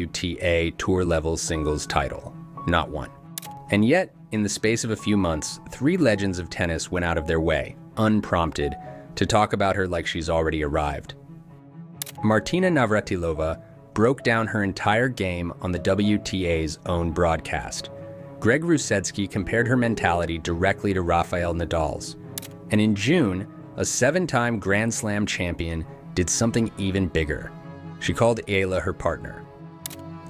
WTA tour-level singles title. Not one. And yet, in the space of a few months, three legends of tennis went out of their way, unprompted, to talk about her like she's already arrived. Martina Navratilova broke down her entire game on the WTA's own broadcast. Greg Rusetsky compared her mentality directly to Rafael Nadal's. And in June, a 7-time Grand Slam champion did something even bigger. She called Eala her partner.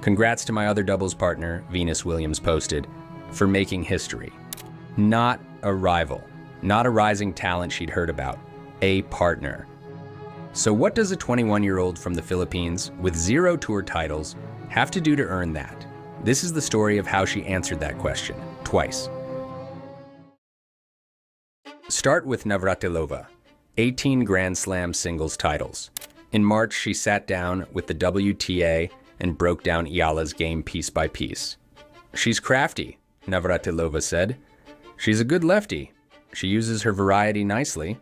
"Congrats to my other doubles partner," Venus Williams posted, "for making history." Not a rival, not a rising talent she'd heard about, a partner. So what does a 21-year-old from the Philippines with 0 tour titles have to do to earn that? This is the story of how she answered that question, twice. Start with Navratilova, 18 Grand Slam singles titles. In March, she sat down with the WTA and broke down Eala's game piece by piece. "She's crafty," Navratilova said. "She's a good lefty. She uses her variety nicely."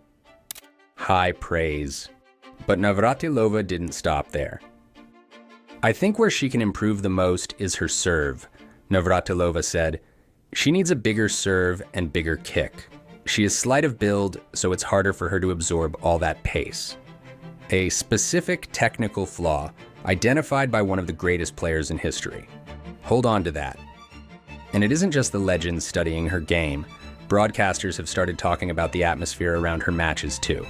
High praise. But Navratilova didn't stop there. "I think where she can improve the most is her serve," Navratilova said. "She needs a bigger serve and bigger kick. She is slight of build, so it's harder for her to absorb all that pace." A specific technical flaw identified by one of the greatest players in history. Hold on to that. And it isn't just the legends studying her game. Broadcasters have started talking about the atmosphere around her matches too.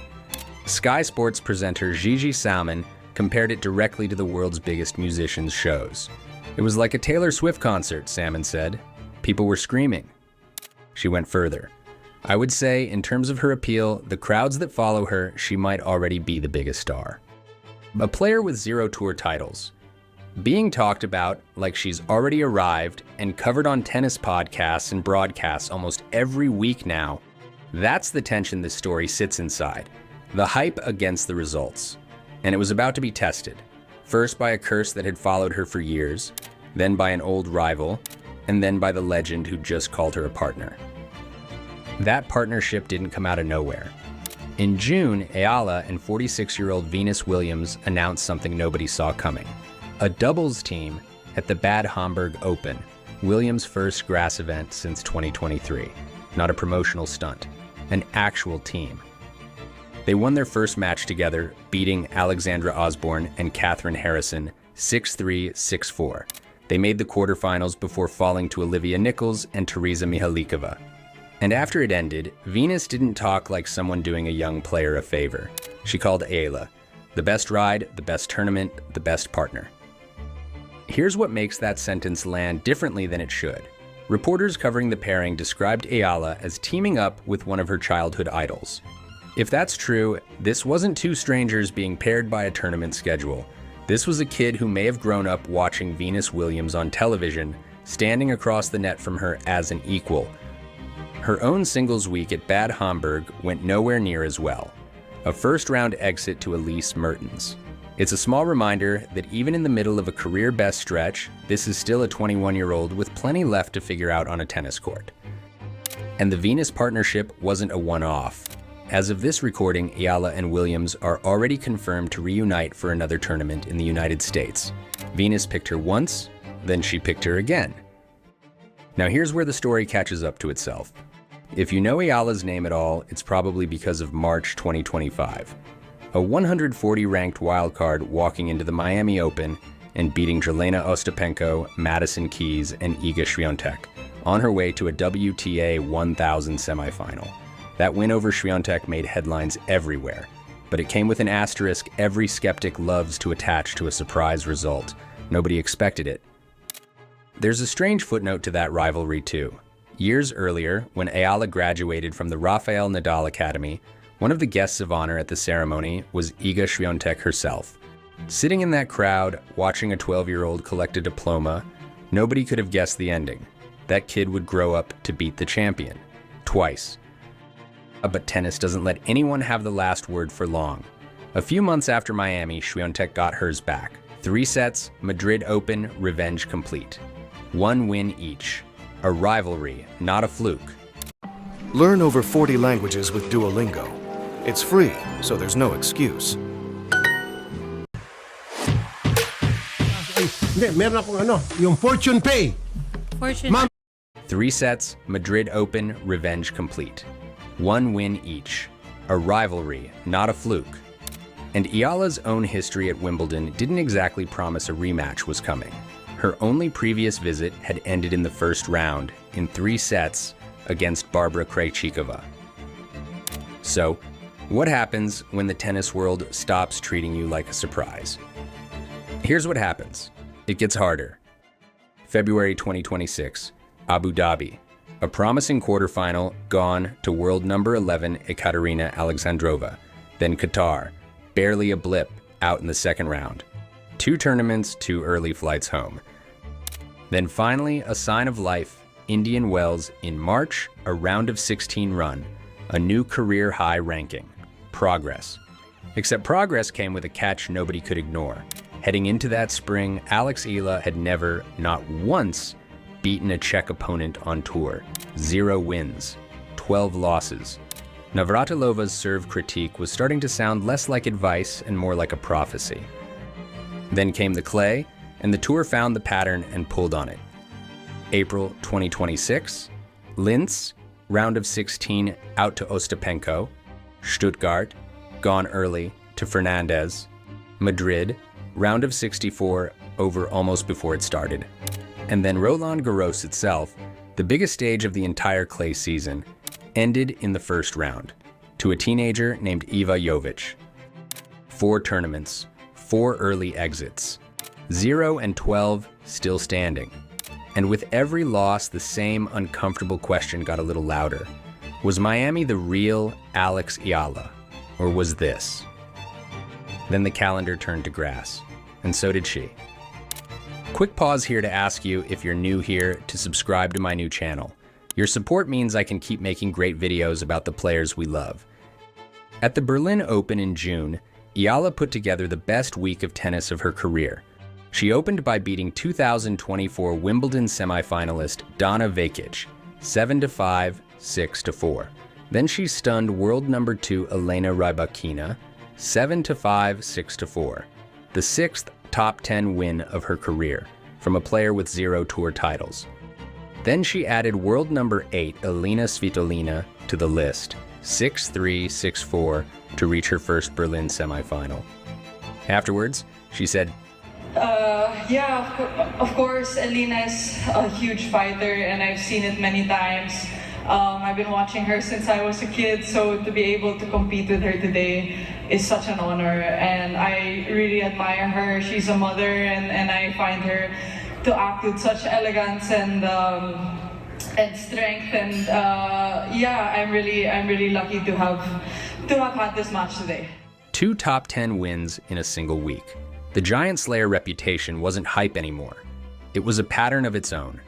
Sky Sports presenter Gigi Salmon compared it directly to the world's biggest musicians' shows. "It was like a Taylor Swift concert," Salmon said. "People were screaming." She went further. "I would say, in terms of her appeal, the crowds that follow her, she might already be the biggest star." A player with 0 tour titles, being talked about like she's already arrived and covered on tennis podcasts and broadcasts almost every week now. That's the tension this story sits inside. The hype against the results. And it was about to be tested. First by a curse that had followed her for years, then by an old rival, and then by the legend who just called her a partner. That partnership didn't come out of nowhere. In June, Eala and 46-year-old Venus Williams announced something nobody saw coming. A doubles team at the Bad Homburg Open, Williams' first grass event since 2023. Not a promotional stunt, an actual team. They won their first match together, beating Alexandra Osborne and Catherine Harrison 6-3, 6-4. They made the quarterfinals before falling to Olivia Nichols and Teresa Mihalikova. And after it ended, Venus didn't talk like someone doing a young player a favor. She called Eala the best ride, the best tournament, the best partner. Here's what makes that sentence land differently than it should. Reporters covering the pairing described Eala as teaming up with one of her childhood idols. If that's true, this wasn't two strangers being paired by a tournament schedule. This was a kid who may have grown up watching Venus Williams on television, standing across the net from her as an equal. Her own singles week at Bad Homburg went nowhere near as well. A first-round exit to Elise Mertens. It's a small reminder that even in the middle of a career-best stretch, this is still a 21-year-old with plenty left to figure out on a tennis court. And the Venus partnership wasn't a one-off. As of this recording, Eala and Williams are already confirmed to reunite for another tournament in the United States. Venus picked her once, then she picked her again. Now here's where the story catches up to itself. If you know Eala's name at all, it's probably because of March 2025. A 140-ranked wildcard walking into the Miami Open and beating Jelena Ostapenko, Madison Keys, and Iga Swiatek on her way to a WTA 1000 semifinal. That win over Swiatek made headlines everywhere, but it came with an asterisk every skeptic loves to attach to a surprise result. Nobody expected it. There's a strange footnote to that rivalry too. Years earlier, when Eala graduated from the Rafael Nadal Academy, one of the guests of honor at the ceremony was Iga Swiatek herself. Sitting in that crowd, watching a 12-year-old collect a diploma, nobody could have guessed the ending. That kid would grow up to beat the champion. Twice. But tennis doesn't let anyone have the last word for long. A few months after Miami, Swiatek got hers back. 3 sets, Madrid Open, revenge complete. 1 win each. A rivalry, not a fluke. Learn over 40 languages with Duolingo. It's free, so there's no excuse. Hindi, meron akong yung fortune pay. Fortune. Ma'am. 3 sets, Madrid Open, revenge complete. 1 win each. A rivalry, not a fluke. And Eala's own history at Wimbledon didn't exactly promise a rematch was coming. Her only previous visit had ended in the first round, in 3 sets, against Barbara Krejcikova. So, what happens when the tennis world stops treating you like a surprise? Here's what happens. It gets harder. February 2026, Abu Dhabi. A promising quarterfinal gone to world number 11 Ekaterina Alexandrova. Then Qatar, barely a blip, out in the second round. 2 tournaments, 2 early flights home. Then finally, a sign of life, Indian Wells in March, a round of 16 run, a new career high ranking. Progress. Except progress came with a catch nobody could ignore. Heading into that spring, Alex Eala had never, not once, beaten a Czech opponent on tour. 0 wins, 12 losses. Navratilova's serve critique was starting to sound less like advice and more like a prophecy. Then came the clay, and the tour found the pattern and pulled on it. April 2026, Linz, round of 16 out to Ostapenko. Stuttgart, gone early to Fernandez. Madrid, round of 64 over almost before it started. And then Roland Garros itself, the biggest stage of the entire clay season, ended in the first round to a teenager named Iva Jovic. 4 tournaments, 4 early exits, 0 and 12 still standing. And with every loss, the same uncomfortable question got a little louder. Was Miami the real Alex Eala, or was this? Then the calendar turned to grass, and so did she. Quick pause here to ask you, if you're new here, to subscribe to my new channel. Your support means I can keep making great videos about the players we love. At the Berlin Open in June, Eala put together the best week of tennis of her career. She opened by beating 2024 Wimbledon semifinalist Dana Vekic, 7-5, 6-4. Then she stunned world number 2 Elena Rybakina, 7-5, 6-4. The 6th top 10 win of her career, from a player with 0 tour titles. Then she added world number 8 Elena Svitolina to the list, 6-3, 6-4, to reach her first Berlin semifinal. Afterwards, she said, Yeah, of course, Elena is a huge fighter, and I've seen it many times. I've been watching her since I was a kid, so to be able to compete with her today is such an honor, and I really admire her. She's a mother, and I find her to act with such elegance and strength, and yeah, I'm really lucky to have had this match today. 2 top 10 wins in a single week. The Giant Slayer reputation wasn't hype anymore. It was a pattern of its own.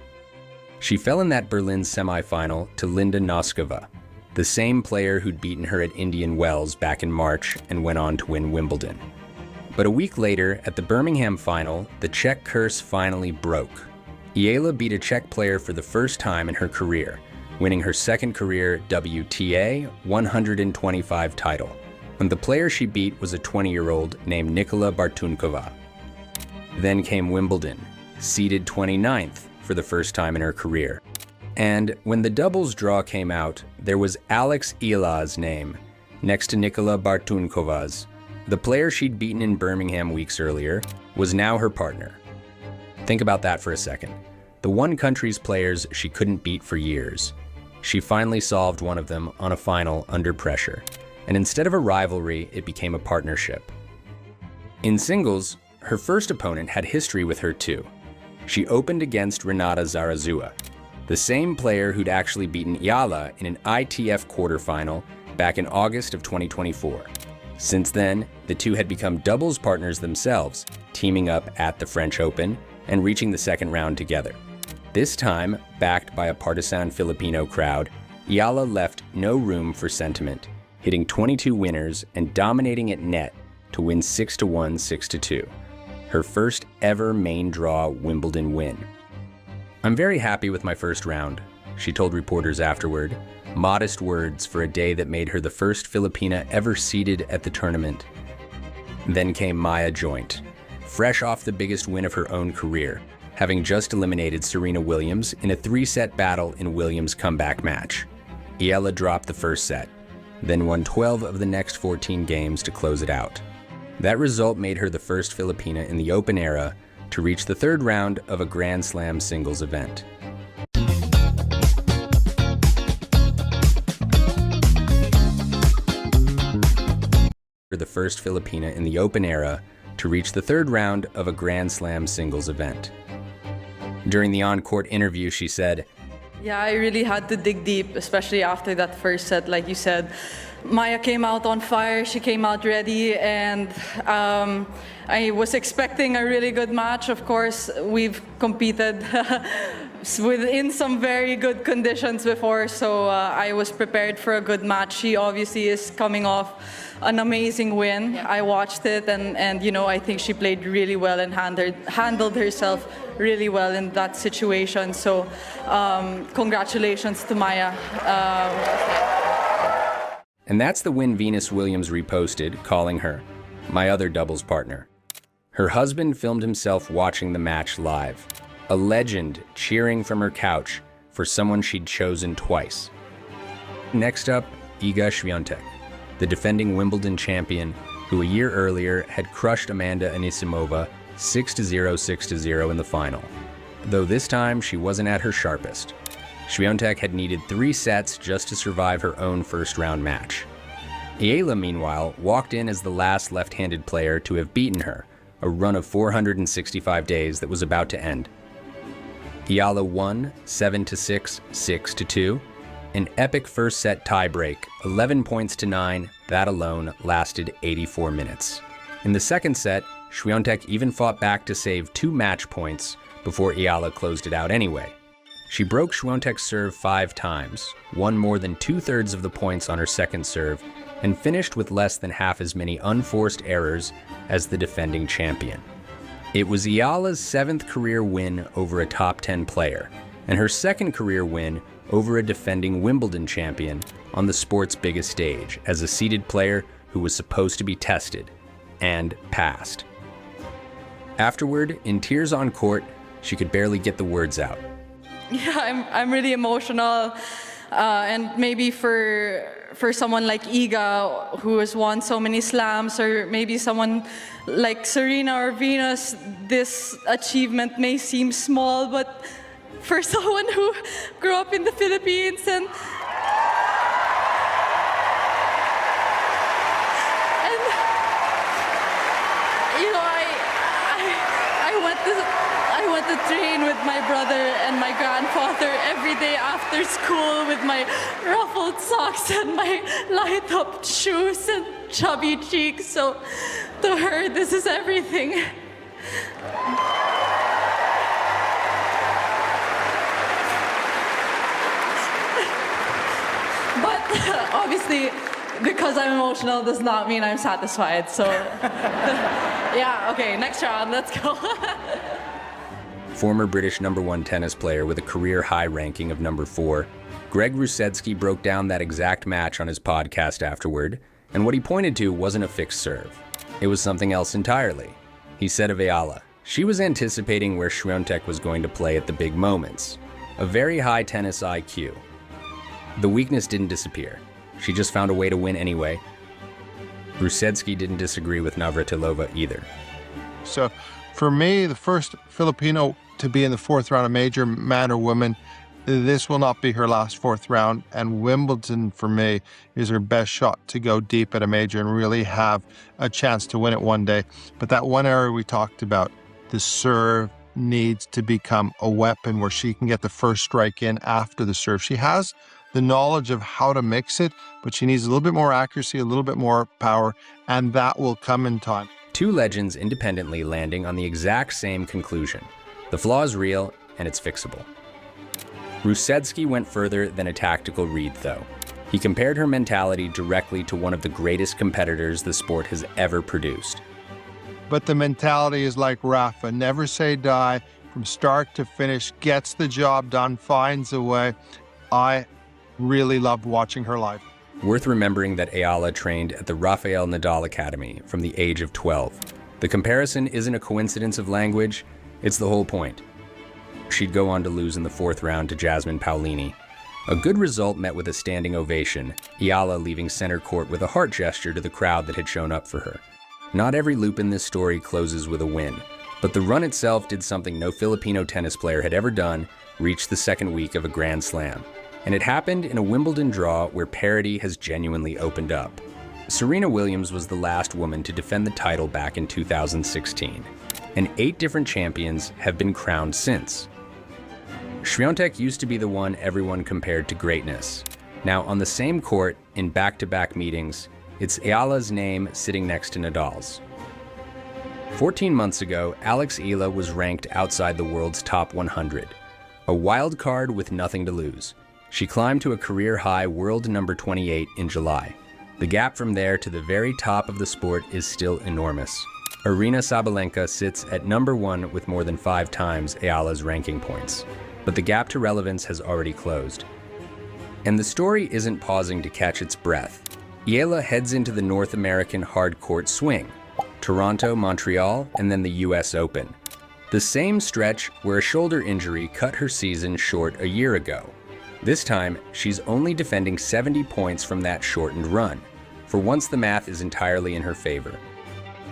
She fell in that Berlin semifinal to Linda Noskova, the same player who'd beaten her at Indian Wells back in March and went on to win Wimbledon. But a week later, at the Birmingham final, the Czech curse finally broke. Eala beat a Czech player for the first time in her career, winning her second career WTA 125 title. And the player she beat was a 20-year-old named Nikola Bartunkova. Then came Wimbledon, seeded 29th for the first time in her career. And when the doubles draw came out, there was Alex Eala's name next to Nikola Bartunkova's. The player she'd beaten in Birmingham weeks earlier was now her partner. Think about that for a second. The one country's players she couldn't beat for years. She finally solved one of them on a final under pressure. And instead of a rivalry, it became a partnership. In singles, her first opponent had history with her too. She opened against Renata Zarazua, the same player who'd actually beaten Eala in an ITF quarterfinal back in August of 2024. Since then, the two had become doubles partners themselves, teaming up at the French Open and reaching the second round together. This time, backed by a partisan Filipino crowd, Eala left no room for sentiment, hitting 22 winners and dominating at net to win 6-1, 6-2. Her first ever main draw Wimbledon win. "I'm very happy with my first round," she told reporters afterward. Modest words for a day that made her the first Filipina ever seeded at the tournament. Then came Maya Joint, fresh off the biggest win of her own career, having just eliminated Serena Williams in a 3-set battle in Williams' comeback match. Eala dropped the first set, then won 12 of the next 14 games to close it out. That result made her the first Filipina in the Open era to reach the third round of a Grand Slam singles event. The first Filipina in the Open era to reach the third round of a Grand Slam singles event. During the on-court interview, she said, Yeah, I really had to dig deep, especially after that first set, like you said. Maya came out on fire, she came out ready, and I was expecting a really good match. Of course, we've competed within some very good conditions before, so I was prepared for a good match. She obviously is coming off an amazing win. I watched it, and I think she played really well and handled herself really well in that situation. So congratulations to Maya. And that's the win Venus Williams reposted, calling her my other doubles partner. Her husband filmed himself watching the match live, a legend cheering from her couch for someone she'd chosen twice. Next up, Iga Świątek, the defending Wimbledon champion who a year earlier had crushed Amanda Anisimova 6-0, 6-0 in the final. Though this time she wasn't at her sharpest. Świątek had needed 3 sets just to survive her own first-round match. Eala, meanwhile, walked in as the last left-handed player to have beaten her, a run of 465 days that was about to end. Eala won 7-6, 6-2, an epic first-set tiebreak, 11 points to 9, that alone lasted 84 minutes. In the second set, Świątek even fought back to save 2 match points before Eala closed it out anyway. She broke Świątek's serve 5 times, won more than 2/3 of the points on her second serve, and finished with less than half as many unforced errors as the defending champion. It was Eala's 7th career win over a top 10 player, and her 2nd career win over a defending Wimbledon champion on the sport's biggest stage as a seeded player who was supposed to be tested, and passed. Afterward, in tears on court, she could barely get the words out. Yeah, I'm really emotional, and maybe for someone like Iga, who has won so many slams, or maybe someone like Serena or Venus, this achievement may seem small, but for someone who grew up in the Philippines and I went to train with my brother and my grandfather every day after school with my ruffled socks and my light-up shoes and chubby cheeks. So to her, this is everything. But obviously, because I'm emotional does not mean I'm satisfied. So yeah, okay, next round, let's go. Former British #1 tennis player with a career high ranking of #4, Greg Rusedski broke down that exact match on his podcast afterward, and what he pointed to wasn't a fixed serve. It was something else entirely. He said of Eala, she was anticipating where Świątek was going to play at the big moments. A very high tennis IQ. The weakness didn't disappear. She just found a way to win anyway. Rusedski didn't disagree with Navratilova either. So for me, the first Filipino to be in the 4th round of major, man or woman, this will not be her last 4th round. And Wimbledon, for me, is her best shot to go deep at a major and really have a chance to win it one day. But that one area we talked about, the serve needs to become a weapon where she can get the first strike in after the serve. She has the knowledge of how to mix it, but she needs a little bit more accuracy, a little bit more power, and that will come in time. 2 legends independently landing on the exact same conclusion. The flaw is real, and it's fixable. Rusedski went further than a tactical read, though. He compared her mentality directly to one of the greatest competitors the sport has ever produced. But the mentality is like Rafa, never say die, from start to finish, gets the job done, finds a way. I really loved watching her live. Worth remembering that Eala trained at the Rafael Nadal Academy from the age of 12, The comparison isn't a coincidence of language, it's the whole point. She'd go on to lose in the 4th round to Jasmine Paolini. A good result met with a standing ovation, Eala leaving center court with a heart gesture to the crowd that had shown up for her. Not every loop in this story closes with a win, but the run itself did something no Filipino tennis player had ever done, reach the second week of a Grand Slam. And it happened in a Wimbledon draw where parity has genuinely opened up. Serena Williams was the last woman to defend the title back in 2016, and 8 different champions have been crowned since. Świątek used to be the one everyone compared to greatness. Now, on the same court, in back-to-back meetings, it's Eala's name sitting next to Nadal's. 14 months ago, Alex Eala was ranked outside the world's top 100, a wild card with nothing to lose. She climbed to a career-high world number 28 in July. The gap from there to the very top of the sport is still enormous. Aryna Sabalenka sits at number 1 with more than 5 times Eala's ranking points, but the gap to relevance has already closed. And the story isn't pausing to catch its breath. Eala heads into the North American hard court swing, Toronto, Montreal, and then the US Open. The same stretch where a shoulder injury cut her season short a year ago. This time, she's only defending 70 points from that shortened run. For once, the math is entirely in her favor.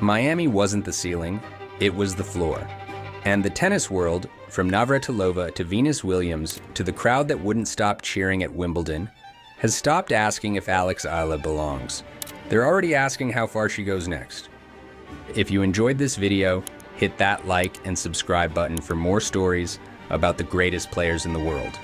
Miami wasn't the ceiling, it was the floor. And the tennis world, from Navratilova to Venus Williams to the crowd that wouldn't stop cheering at Wimbledon, has stopped asking if Alex Eala belongs. They're already asking how far she goes next. If you enjoyed this video, hit that like and subscribe button for more stories about the greatest players in the world.